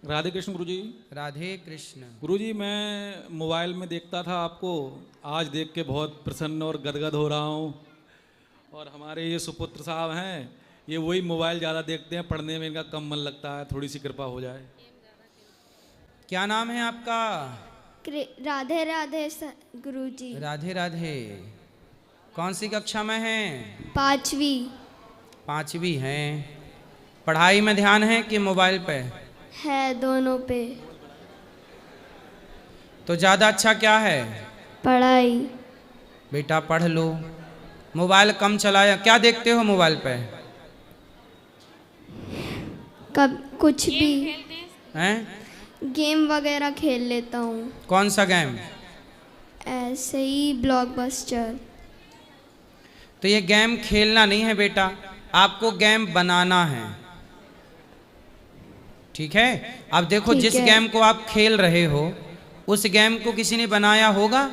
राधे कृष्ण गुरुजी। राधे कृष्ण। गुरुजी, मैं मोबाइल में देखता था आपको, आज देख के बहुत प्रसन्न और गदगद हो रहा हूँ। और हमारे ये सुपुत्र साहब हैं, ये वही मोबाइल ज़्यादा देखते हैं, पढ़ने में इनका कम मन लगता है, थोड़ी सी कृपा हो जाए। क्या नाम है आपका? राधे राधे गुरुजी। राधे राधे। कौन सी कक्षा में हैं? 5वीं। 5वीं हैं। पढ़ाई में ध्यान है कि मोबाइल पे? है, दोनों पे। तो ज़्यादा अच्छा क्या है? पढ़ाई। बेटा पढ़ लो, मोबाइल कम चलाया। क्या देखते हो मोबाइल पे? कब कुछ भी हैं? गेम वगैरह खेल लेता हूँ। कौन सा गेम? ऐसे ही ब्लॉकबस्टर। तो ये गेम खेलना नहीं है बेटा, आपको गेम बनाना है। ठीक है? अब देखो, ठीक जिस है। गेम को आप खेल रहे हो उस गेम को किसी ने बनाया होगा,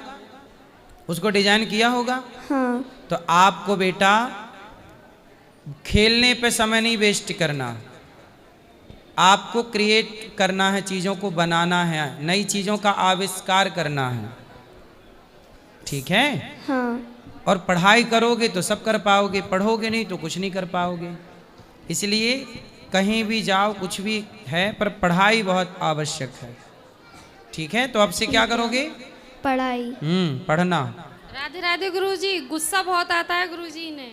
उसको डिजाइन किया होगा। हाँ। तो आपको बेटा खेलने पे समय नहीं वेस्ट करना, आपको क्रिएट करना है, चीज़ों को बनाना है, नई चीज़ों का आविष्कार करना है। ठीक है? हाँ। और पढ़ाई करोगे तो सब कर पाओगे, पढ़ोगे नहीं तो कुछ नहीं कर पाओगे। इसलिए कहीं भी जाओ, कुछ भी है, पर पढ़ाई बहुत आवश्यक है। ठीक है? तो अब से क्या करोगे? पढ़ाई। पढ़ना। राधे राधे गुरुजी। गुस्सा बहुत आता है गुरुजी ने।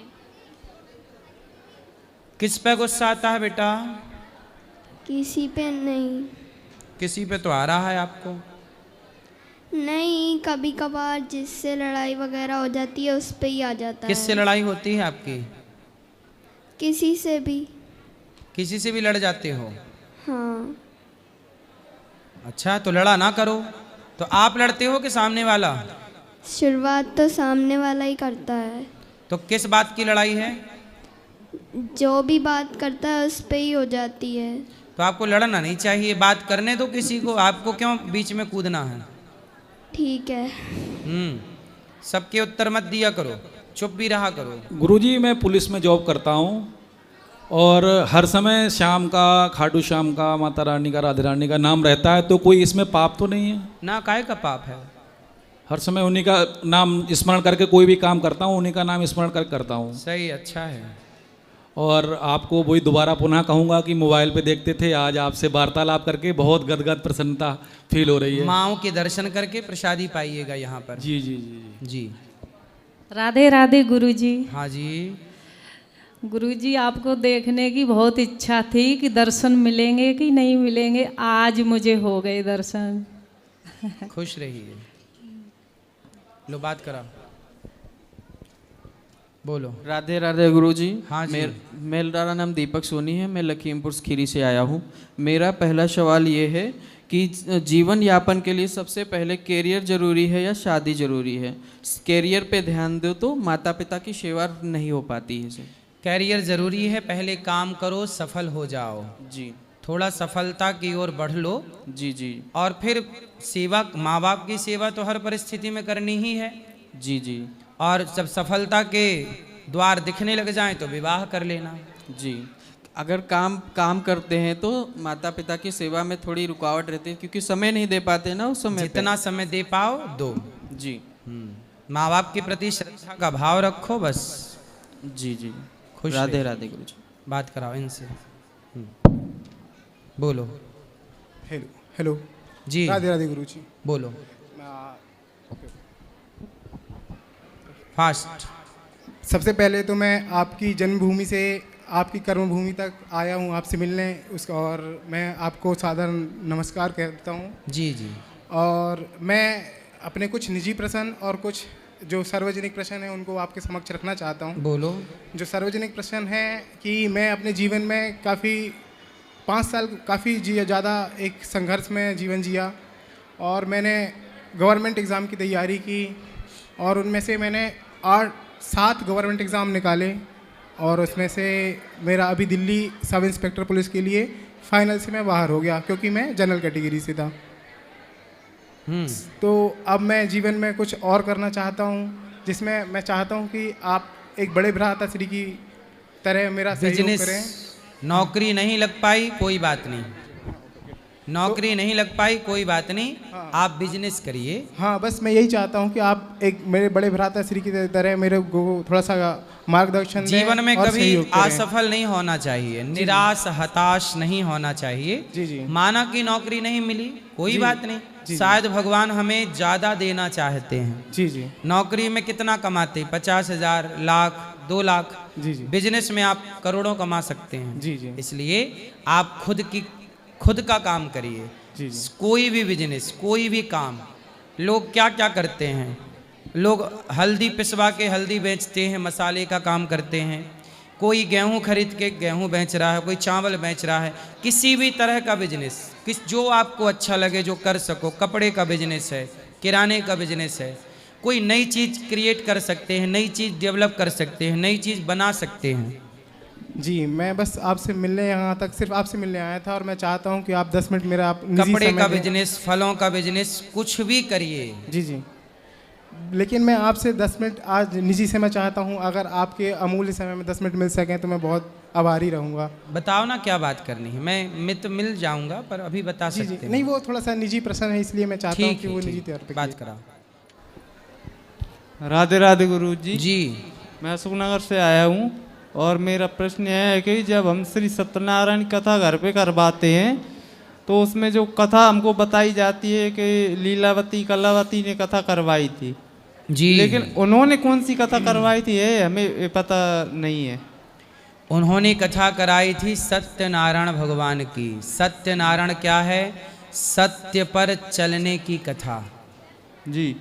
किस पे गुस्सा आता है बेटा? किसी पे नहीं। किसी पे तो आ रहा है आपको। नहीं, कभी कभार जिससे लड़ाई वगैरह हो जाती है उस पे ही आ जाता है। किससे लड़ाई होती है आपकी? किसी से भी। किसी से भी लड़ जाते हो? हाँ। अच्छा, तो लड़ा ना करो। तो आप लड़ते हो कि सामने वाला? शुरुआत तो सामने वाला ही करता है। तो किस बात की लड़ाई है? जो भी बात करता है उस पे ही हो जाती है। तो आपको लड़ना नहीं चाहिए, बात करने दो किसी को, आपको क्यों बीच में कूदना है? ठीक है। सबके उत्तर मत दिया करो, चुप भी रहा करो। गुरुजी, मैं पुलिस में जॉब करता हूँ और हर समय श्याम का, खाटू श्याम का, माता रानी का, राधे रानी का नाम रहता है, तो कोई इसमें पाप तो नहीं है? ना, काहे का पाप है? हर समय उन्हीं का नाम स्मरण करके कोई भी काम करता हूँ, उन्हीं का नाम स्मरण करके करता हूँ। सही, अच्छा है। और आपको वही दोबारा पुनः कहूँगा कि मोबाइल पे देखते थे, आज आपसे वार्तालाप करके बहुत गदगद प्रसन्नता फील हो रही है। माँओं के दर्शन करके प्रसादी पाइएगा यहाँ पर। जी जी जी जी। राधे राधे गुरुजी। हाँ जी। गुरुजी, आपको देखने की बहुत इच्छा थी कि दर्शन मिलेंगे कि नहीं मिलेंगे, आज मुझे हो गए दर्शन। खुश रहिए। लो, बात करा, बोलो। राधे राधे गुरुजी। हाँ जी। मेरा नाम दीपक सोनी है, मैं लखीमपुर खीरी से आया हूँ। मेरा पहला सवाल ये है कि जीवन यापन के लिए सबसे पहले कैरियर जरूरी है या शादी जरूरी है? कैरियर पे ध्यान दो तो माता पिता की सेवा नहीं हो पाती है सर। कैरियर जरूरी है, पहले काम करो, सफल हो जाओ। जी थोड़ा सफलता की ओर बढ़ लो। जी जी और फिर सेवा, माँ बाप की सेवा तो हर परिस्थिति में करनी ही है। जी जी और जब सफलता के द्वार दिखने लग जाएं तो विवाह कर लेना। जी। अगर काम करते हैं तो माता पिता की सेवा में थोड़ी रुकावट रहती है, क्योंकि समय नहीं दे पाते ना उस समय पे। जितना समय दे पाओ दो। जी माँ बाप के प्रति श्रद्धा का भाव रखो, बस। जी जी। खुश राधे रहिए। राधे गुरुजी। बात कराओ इनसे। बोलो। Hello hello. जी। राधे राधे गुरुजी। बोलो फास्ट। सबसे पहले तो मैं आपकी जन्मभूमि से आपकी कर्मभूमि तक आया हूँ आपसे मिलने, उसका, और मैं आपको साधारण नमस्कार कहता हूँ। जी जी। और मैं अपने कुछ निजी प्रश्न और कुछ जो सार्वजनिक प्रश्न हैं उनको आपके समक्ष रखना चाहता हूँ। बोलो। जो सार्वजनिक प्रश्न है कि मैं अपने जीवन में काफ़ी 5 साल काफ़ी ज़्यादा एक संघर्ष में जीवन जिया, और मैंने गवर्नमेंट एग्ज़ाम की तैयारी की, और उनमें से मैंने 7 गवर्नमेंट एग्ज़ाम निकाले, और उसमें से मेरा अभी दिल्ली सब इंस्पेक्टर पुलिस के लिए फाइनल से मैं बाहर हो गया, क्योंकि मैं जनरल कैटेगरी से था। तो अब मैं जीवन में कुछ और करना चाहता हूँ, जिसमें मैं चाहता हूँ कि आप एक बड़े भ्राता श्री की तरह मेरा सहयोग बिजनेस, करें। नौकरी नहीं लग पाई, कोई बात नहीं। नौकरी नहीं लग पाई कोई बात नहीं, आप बिजनेस करिए। हाँ, बस मैं यही चाहता हूँ कि आप एक मेरे बड़े भ्राता श्री की तरह मेरे को थोड़ा सा मार्गदर्शन दें जीवन में और कभी सहयोग करें। असफल नहीं होना चाहिए, निराश हताश नहीं होना चाहिए। जी जी माना कि नौकरी नहीं मिली, कोई जी, बात नहीं, जी। शायद भगवान हमें ज़्यादा देना चाहते हैं। जी जी नौकरी में कितना कमाते, 50,000, लाख, 2 लाख। जी जी बिजनेस में आप करोड़ों कमा सकते हैं। जी जी इसलिए आप खुद का काम करिए। जी जी कोई भी बिजनेस, कोई भी काम, लोग क्या क्या करते हैं, लोग हल्दी पिसवा के हल्दी बेचते हैं, मसाले का काम करते हैं, कोई गेहूं खरीद के गेहूं बेच रहा है, कोई चावल बेच रहा है। किसी भी तरह का बिजनेस, जो आपको अच्छा लगे, जो कर सको, कपड़े का बिजनेस है, किराने का बिजनेस है, कोई नई चीज़ क्रिएट कर सकते हैं, नई चीज़ डेवलप कर सकते हैं, नई चीज़ बना सकते हैं। जी। मैं बस आपसे मिलने यहाँ तक सिर्फ आपसे मिलने आया था और मैं चाहता हूँ कि आप 10 मिनट मेरा आप निजी कपड़े समय का दें। बिजनेस, फलों का बिजनेस, कुछ भी करिए। जी जी। लेकिन मैं आपसे 10 मिनट आज निजी समय चाहता हूँ, अगर आपके अमूल्य समय में 10 मिनट मिल सकें तो मैं बहुत आभारी रहूँगा। बताओ ना क्या बात करनी है, मैं तो मिल जाऊंगा, पर अभी बता जी जी। सकते नहीं, वो थोड़ा सा निजी प्रश्न है, इसलिए मैं चाहता हूँ ठीक कि है, वो निजी ठीक, तौर पे बात किए। कराओ। राधे राधे गुरु जी। जी मैं अशोकनगर से आया हूँ और मेरा प्रश्न यह है कि जब हम श्री सत्यनारायण की कथा घर पे करवाते हैं तो उसमें जो कथा हमको बताई जाती है कि लीलावती कलावती ने कथा करवाई थी, जी, लेकिन उन्होंने कौन सी कथा करवाई थी ये हमें पता नहीं है। उन्होंने कथा कराई थी सत्यनारायण भगवान की। सत्यनारायण क्या है? सत्य पर चलने की कथा। जी।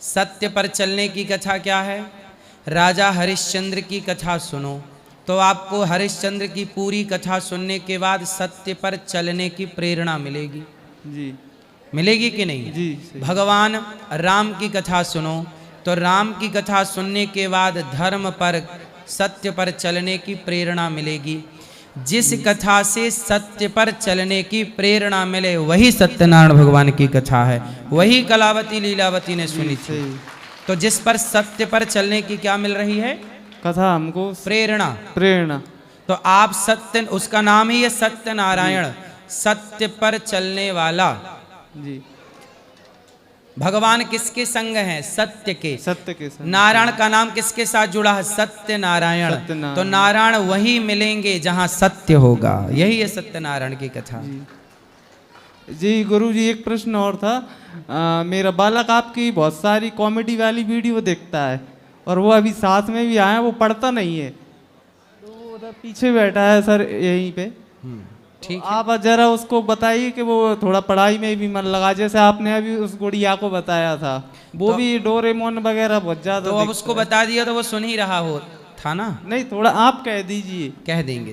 सत्य पर चलने की कथा क्या है? राजा हरिश्चंद्र की कथा सुनो तो आपको हरिश्चंद्र की पूरी कथा सुनने के बाद सत्य पर चलने की प्रेरणा मिलेगी। जी। मिलेगी कि नहीं? जी सही। भगवान राम की कथा सुनो तो राम की कथा सुनने के बाद धर्म पर, सत्य पर चलने की प्रेरणा मिलेगी। जिस कथा से सत्य पर चलने की प्रेरणा मिले वही सत्यनारायण भगवान की कथा है, वही कलावती लीलावती ने सुनी थी। सही। तो जिस पर सत्य पर चलने की क्या मिल रही है? कथा हमको प्रेरणा। प्रेरणा। तो आप सत्य, उसका नाम ही है सत्यनारायण, सत्य पर चलने वाला। जी। भगवान किसके संग हैं? सत्य के। सत्य के साथ। नारायण का नाम किसके साथ जुड़ा है? सत्यनारायण। सत्यनारायण। तो नारायण वही मिलेंगे जहां सत्य होगा। यही है सत्यनारायण की कथा। जी गुरु जी, एक प्रश्न और था। मेरा बालक आपकी बहुत सारी कॉमेडी वाली वीडियो देखता है और वो अभी साथ में भी आया, वो पढ़ता नहीं है, तो वो उधर पीछे बैठा है सर यहीं पे। ठीक तो आप जरा उसको बताइए कि वो थोड़ा पढ़ाई में भी मन लगा, जैसे आपने अभी उस गुड़िया को बताया था, वो तो- भी डोरेमोन वगैरह बहुत ज्यादा तो अब देखता उसको है। बता दिया तो वो सुन ही रहा हो था ना। नहीं, थोड़ा आप कह दीजिए। कह देंगे।